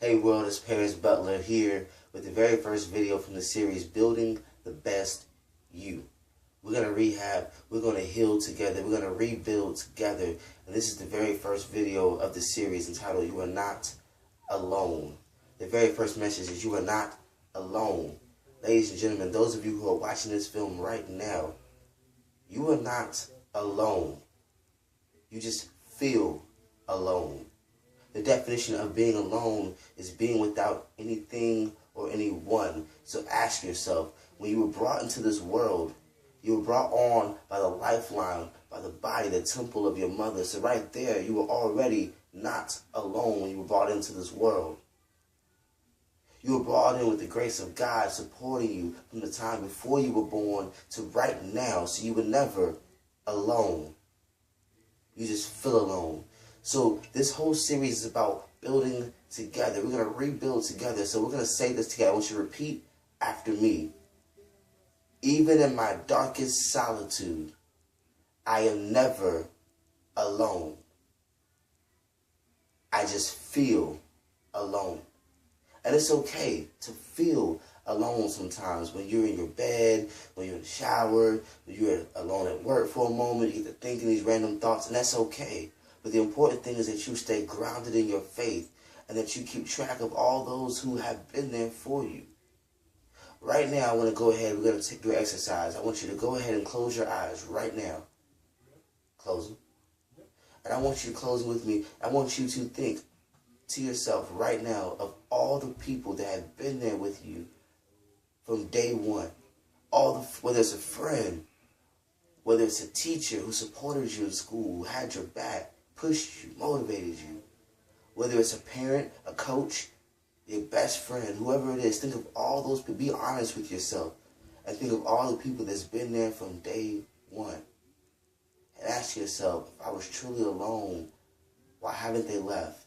Hey world, it's Paris Butler here with the very first video from the series Building the Best You. We're going to rehab, we're going to heal together, we're going to rebuild together. And this is the very first video of the series entitled You Are Not Alone. The very first message is you are not alone. Ladies and gentlemen, those of you who are watching this film right now, you are not alone. You just feel alone. The definition of being alone is being without anything or anyone. So ask yourself, when you were brought into this world, you were brought on by the lifeline, by the body, the temple of your mother. So right there, you were already not alone when you were brought into this world. You were brought in with the grace of God supporting you from the time before you were born to right now. So you were never alone. You just feel alone. So this whole series is about building together. We're going to rebuild together. So we're going to say this together. I want you to repeat after me. Even in my darkest solitude, I am never alone. I just feel alone. And it's okay to feel alone sometimes when you're in your bed, when you're in the shower, when you're alone at work for a moment, you get to thinking these random thoughts, and that's okay. But the important thing is that you stay grounded in your faith and that you keep track of all those who have been there for you. Right now, I want to go ahead, we're going to take your exercise. I want you to go ahead and close your eyes right now. Close them. And I want you to close them with me. I want you to think to yourself right now of all the people that have been there with you from day one. Whether it's a friend, whether it's a teacher who supported you in school, who had your back, pushed you, motivated you. Whether it's a parent, a coach, your best friend, whoever it is, think of all those people. Be honest with yourself and think of all the people that's been there from day one. And ask yourself, if I was truly alone, why haven't they left?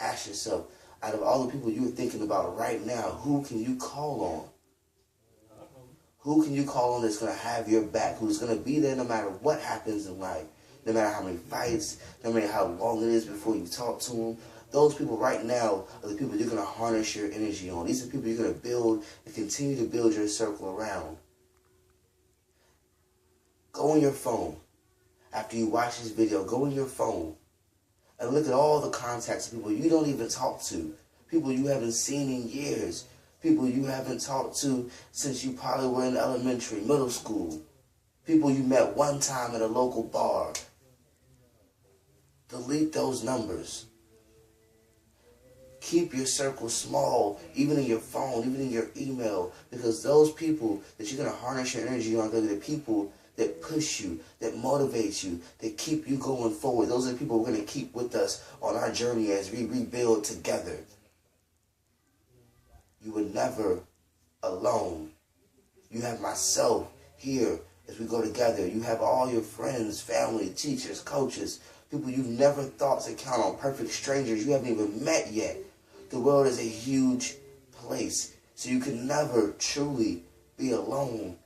Ask yourself, out of all the people you're thinking about right now, who can you call on? Who can you call on that's going to have your back, who's going to be there no matter what happens in life? No matter how many fights, no matter how long it is before you talk to them. Those people right now are the people you're going to harness your energy on. These are the people you're going to build and continue to build your circle around. Go on your phone. After you watch this video, go on your phone and look at all the contacts of people you don't even talk to. People you haven't seen in years. People you haven't talked to since you probably were in elementary, middle school. People you met one time at a local bar. Delete those numbers. Keep your circle small, even in your phone, even in your email, because those people that you're going to harness your energy on are going to be the people that push you, that motivate you, that keep you going forward. Those are the people we're going to keep with us on our journey as we rebuild together. You were never alone. You have myself here as we go together. You have all your friends, family, teachers, coaches, people you've never thought to count on, perfect strangers you haven't even met yet. The world is a huge place, so you can never truly be alone.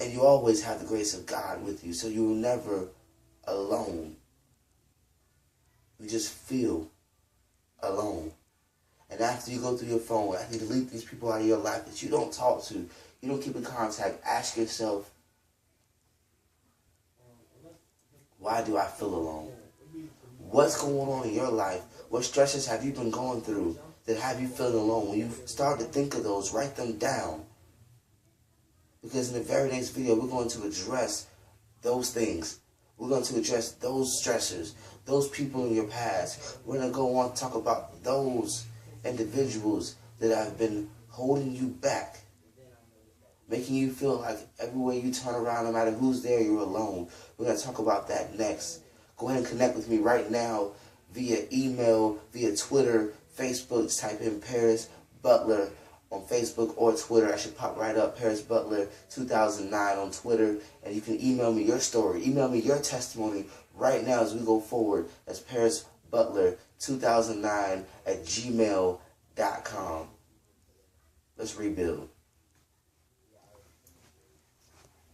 And you always have the grace of God with you, so you're never alone. You just feel alone. And after you go through your phone, after you delete these people out of your life that you don't talk to, you don't keep in contact, ask yourself, why do I feel alone? What's going on in your life? What stresses have you been going through that have you feeling alone? When you start to think of those, write them down. Because in the very next video, we're going to address those things. We're going to address those stressors, those people in your past. We're going to go on to talk about those individuals that have been holding you back, making you feel like everywhere you turn around, no matter who's there, you're alone. We're going to talk about that next. Go ahead and connect with me right now via email, via Twitter, Facebook. Just type in Paris Butler on Facebook or Twitter. I should pop right up, Paris Butler 2009 on Twitter. And you can email me your story. Email me your testimony right now as we go forward. That's Paris Butler 2009 at gmail.com. Let's rebuild.